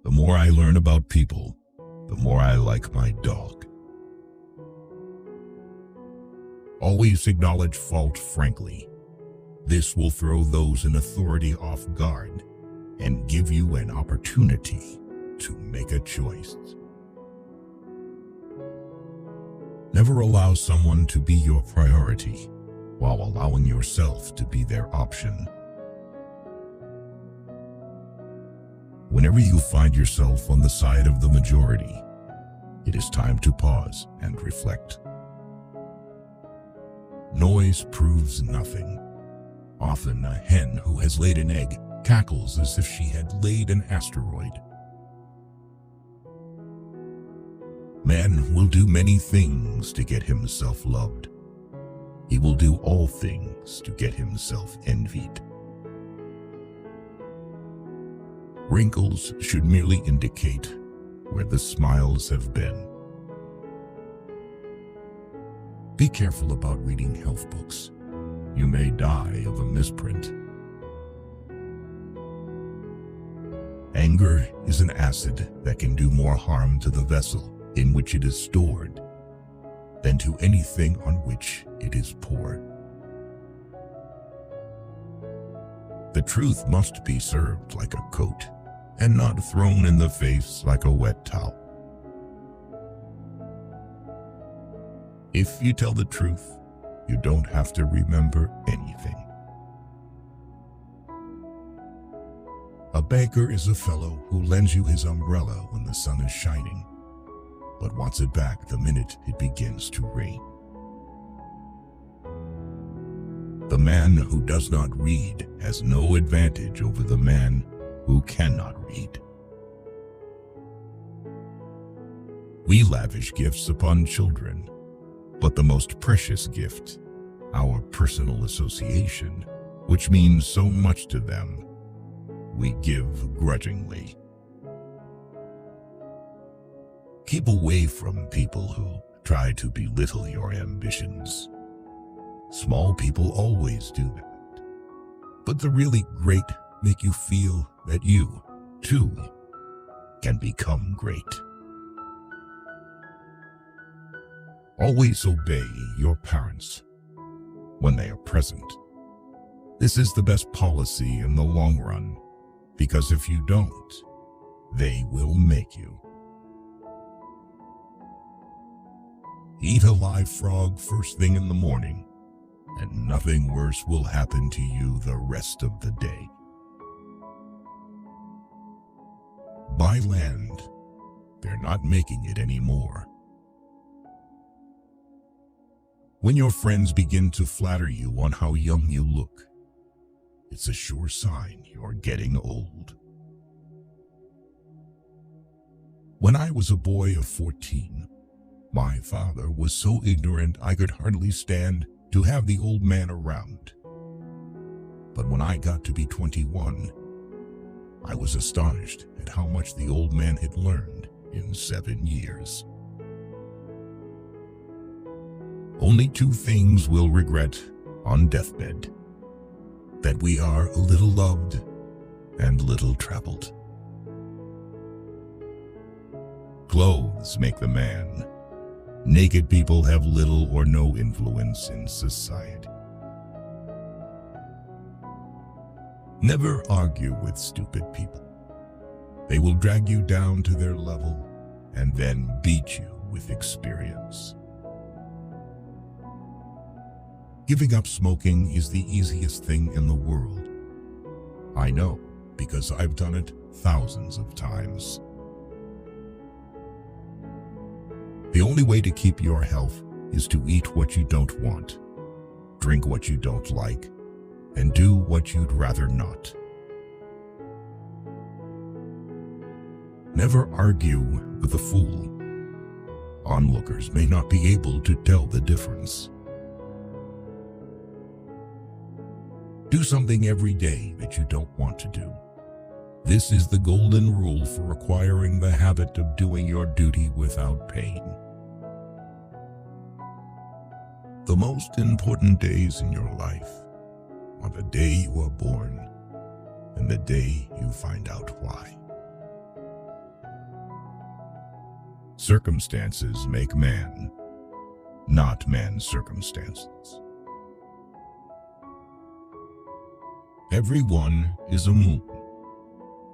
The more I learn about people, the more I like my dog. Always acknowledge fault frankly. This will throw those in authority off guard and give you an opportunity to make a choice. Never allow someone to be your priority while allowing yourself to be their option. Whenever you find yourself on the side of the majority, it is time to pause and reflect. Noise proves nothing. Often a hen who has laid an egg cackles as if she had laid an asteroid. Man will do many things to get himself loved. He will do all things to get himself envied. Wrinkles should merely indicate where the smiles have been. Be careful about reading health books. You may die of a misprint. Anger is an acid that can do more harm to the vessel in which it is stored than to anything on which it is poured. The truth must be served like a coat and not thrown in the face like a wet towel. If you tell the truth, you don't have to remember anything. A beggar is a fellow who lends you his umbrella when the sun is shining, but wants it back the minute it begins to rain. The man who does not read has no advantage over the man who cannot read. We lavish gifts upon children, but the most precious gift, our personal association, which means so much to them, we give grudgingly. Keep away from people who try to belittle your ambitions. Small people always do that, but the really great make you feel that you, too, can become great. Always obey your parents when they are present. This is the best policy in the long run, because if you don't, they will make you. Eat a live frog first thing in the morning, and nothing worse will happen to you the rest of the day. Buy land. They're not making it anymore. When your friends begin to flatter you on how young you look, it's a sure sign you're getting old. When I was a boy of 14, my father was so ignorant I could hardly stand to have the old man around. But when I got to be 21, I was astonished at how much the old man had learned in 7 years. Only 2 things we'll regret on deathbed: that we are a little loved and little traveled. Clothes make the man. Naked people have little or no influence in society. Never argue with stupid people. They will drag you down to their level and then beat you with experience. Giving up smoking is the easiest thing in the world. I know, because I've done it thousands of times. The only way to keep your health is to eat what you don't want, drink what you don't like, and do what you'd rather not. Never argue with a fool. Onlookers may not be able to tell the difference. Do something every day that you don't want to do. This is the golden rule for acquiring the habit of doing your duty without pain. The most important days in your life are the day you are born and the day you find out why. Circumstances make man, not man's circumstances. Everyone is a moon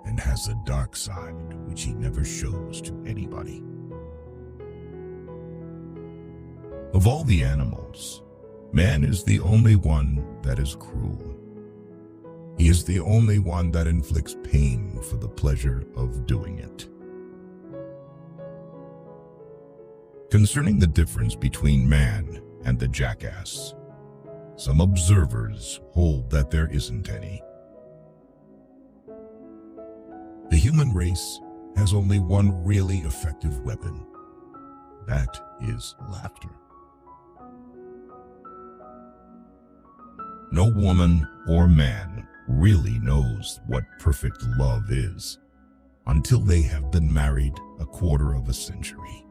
and has a dark side which he never shows to anybody. Of all the animals, man is the only one that is cruel. He is the only one that inflicts pain for the pleasure of doing it. Concerning the difference between man and the jackass, some observers hold that there isn't any. The human race has only one really effective weapon. That is laughter. No woman or man really knows what perfect love is until they have been married a quarter of a century.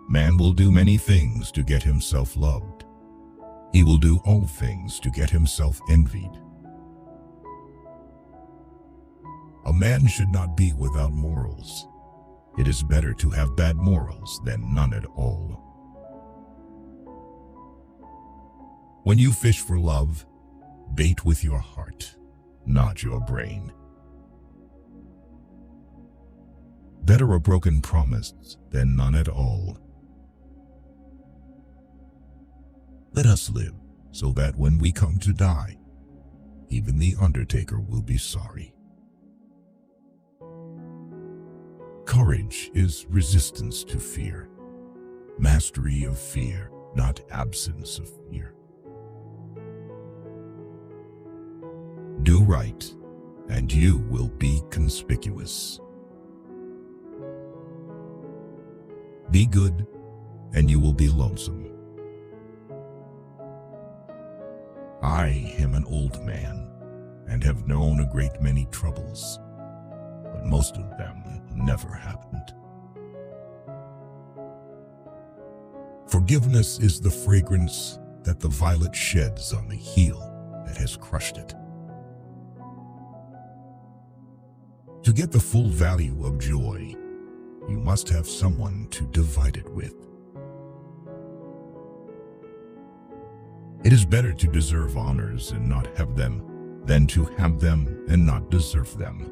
Man will do many things to get himself loved. He will do all things to get himself envied. A man should not be without morals. It is better to have bad morals than none at all. When you fish for love, bait with your heart, not your brain. Better a broken promise than none at all. Let us live so that when we come to die, even the undertaker will be sorry. Courage is resistance to fear, mastery of fear, not absence of fear. Do right, and you will be conspicuous. Be good, and you will be lonesome. I am an old man, and have known a great many troubles, but most of them never happened. Forgiveness is the fragrance that the violet sheds on the heel that has crushed it. To get the full value of joy, you must have someone to divide it with. It is better to deserve honors and not have them than to have them and not deserve them.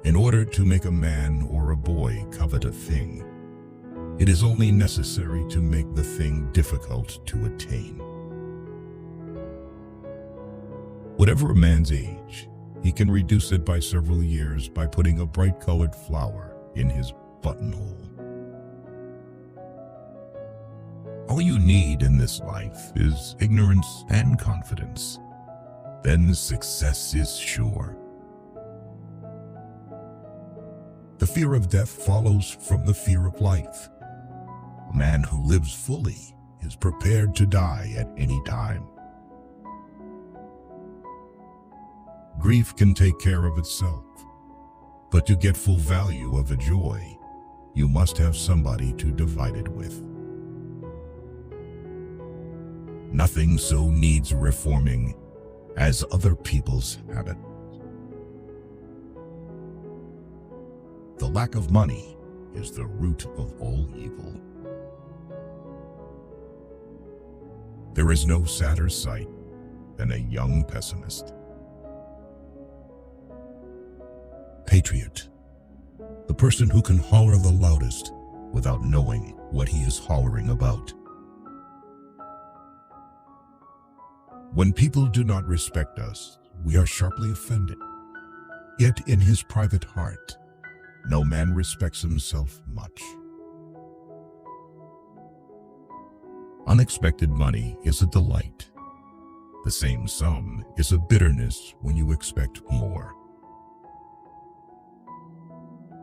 In order to make a man or a boy covet a thing, it is only necessary to make the thing difficult to attain. Whatever a man's age, he can reduce it by several years by putting a bright-colored flower in his buttonhole. All you need in this life is ignorance and confidence. Then success is sure. The fear of death follows from the fear of life. A man who lives fully is prepared to die at any time. Grief can take care of itself, but to get full value of a joy, you must have somebody to divide it with. Nothing so needs reforming as other people's habits. The lack of money is the root of all evil. There is no sadder sight than a young pessimist. Patriot, the person who can holler the loudest without knowing what he is hollering about. When people do not respect us, we are sharply offended. Yet in his private heart, no man respects himself much. Unexpected money is a delight. The same sum is a bitterness when you expect more.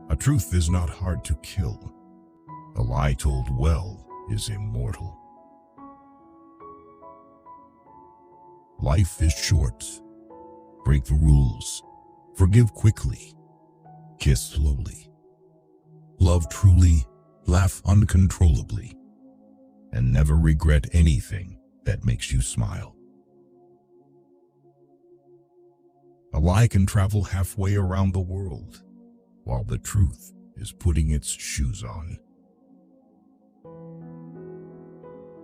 A truth is not hard to kill. A lie told well is immortal. Life is short. Break the rules. Forgive quickly. Kiss slowly. Love truly. Laugh uncontrollably. And never regret anything that makes you smile. A lie can travel halfway around the world, while the truth is putting its shoes on.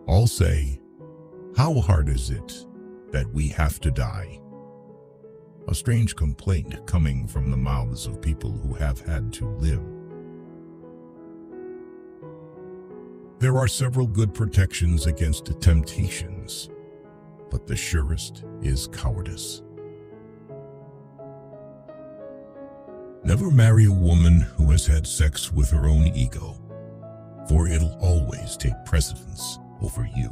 All say, "How hard is it that we have to die?" A strange complaint coming from the mouths of people who have had to live. There are several good protections against temptations, but the surest is cowardice. Never marry a woman who has had sex with her own ego, for it'll always take precedence over you.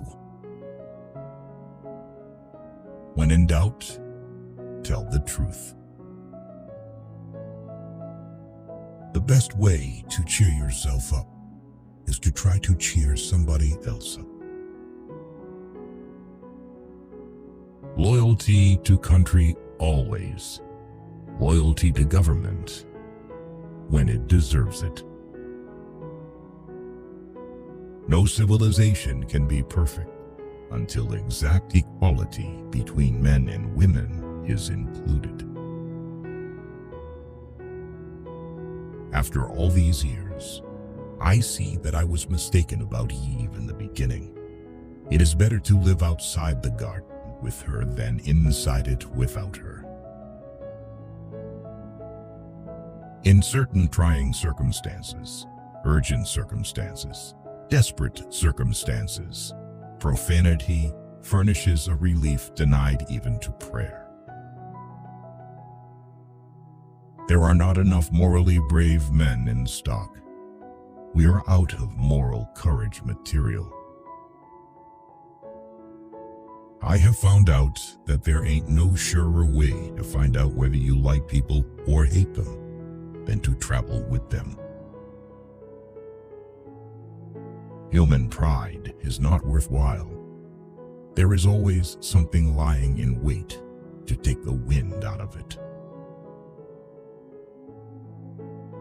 When in doubt, tell the truth. The best way to cheer yourself up is to try to cheer somebody else up. Loyalty to country always. Loyalty to government when it deserves it. No civilization can be perfect until exact equality between men and women is included. After all these years, I see that I was mistaken about Eve in the beginning. It is better to live outside the garden with her than inside it without her. In certain trying circumstances, urgent circumstances, desperate circumstances, profanity furnishes a relief denied even to prayer. There are not enough morally brave men in stock. We are out of moral courage material. I have found out that there ain't no surer way to find out whether you like people or hate them than to travel with them. Human pride is not worthwhile. There is always something lying in wait to take the wind out of it.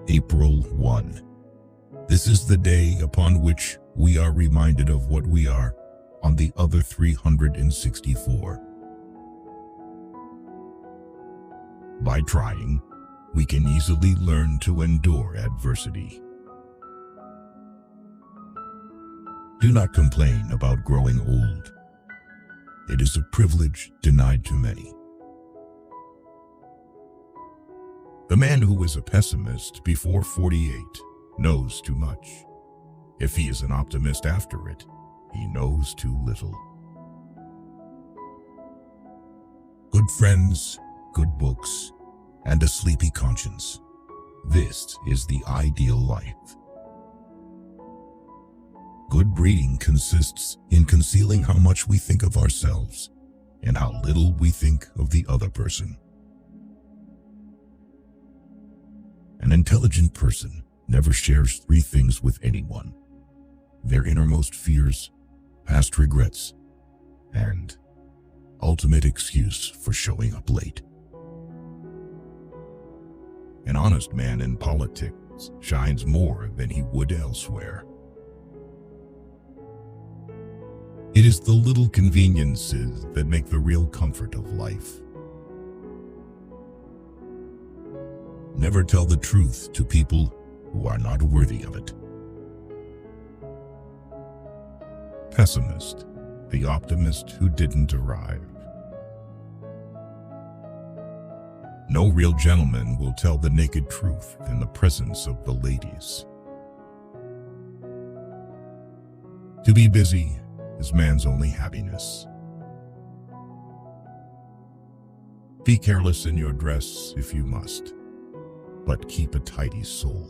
April 1. This is the day upon which we are reminded of what we are on the other 364. By trying, we can easily learn to endure adversity. Do not complain about growing old. It is a privilege denied to many. The man who is a pessimist before 48 knows too much. If he is an optimist after it, he knows too little. Good friends, good books, and a sleepy conscience. This is the ideal life. Good breeding consists in concealing how much we think of ourselves and how little we think of the other person. An intelligent person never shares three things with anyone: their innermost fears, past regrets, and ultimate excuse for showing up late. An honest man in politics shines more than he would elsewhere. It is the little conveniences that make the real comfort of life. Never tell the truth to people who are not worthy of it. Pessimist, the optimist who didn't arrive. No real gentleman will tell the naked truth in the presence of the ladies. To be busy is man's only happiness. Be careless in your dress if you must, but keep a tidy soul.